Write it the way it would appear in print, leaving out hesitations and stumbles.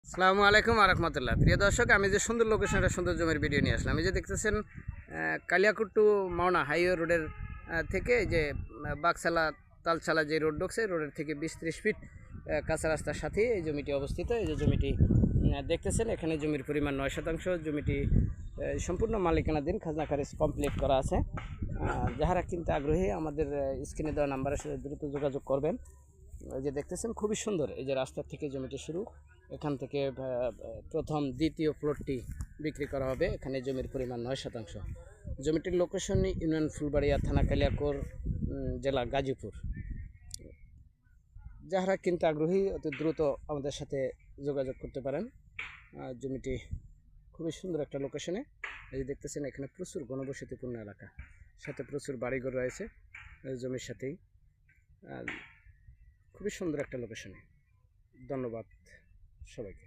আসসালামু আলাইকুম আরহামতুল্লাহ। প্রিয় দর্শক, আমি যে সুন্দর লোকেশনটা সুন্দর জমির ভিডিও নিয়ে আসলাম। এই যে দেখতেছেন কালিয়াকোট টু মাওনা হাইওয়ে রোডের থেকে যে বাগসালা তালছালা যে রোড ঢুকছে, রোডের থেকে 20-30 ফিট কাঁচা রাস্তার সাথে এই জমিটি অবস্থিত। এই যে জমিটি দেখতেছেন, এখানে জমির পরিমাণ 9 শতাংশ। জমিটি সম্পূর্ণ মালিকানাধীন, খাজনা খারিজ কমপ্লিট করা আছে। যাহারা কিনতে আগ্রহী আমাদের স্ক্রিনে দেওয়া নাম্বারের সাথে দ্রুত যোগাযোগ করবেন। এই যে দেখতেছেন খুবই সুন্দর, এই যে রাস্তার থেকে জমিটি শুরু, এখান থেকে প্রথম দ্বিতীয় প্লটটি বিক্রি করা হবে। এখানে জমির পরিমাণ 9 শতাংশ। জমিটির লোকেশন ইউনিয়ন ফুলবাড়িয়া, থানা কালিয়াকোর, জেলা গাজীপুর। যারা কিনতে আগ্রহী অতি দ্রুত আমাদের সাথে যোগাযোগ করতে পারেন। জমিটি খুবই সুন্দর একটা লোকেশনে। এই যে দেখতেছেন, এখানে প্রচুর ঘনবসতিপূর্ণ এলাকা, সাথে প্রচুর বাড়িঘর রয়েছে জমির সাথেই। খুবই সুন্দর একটা লোকেশনে। ধন্যবাদ সবাইকে।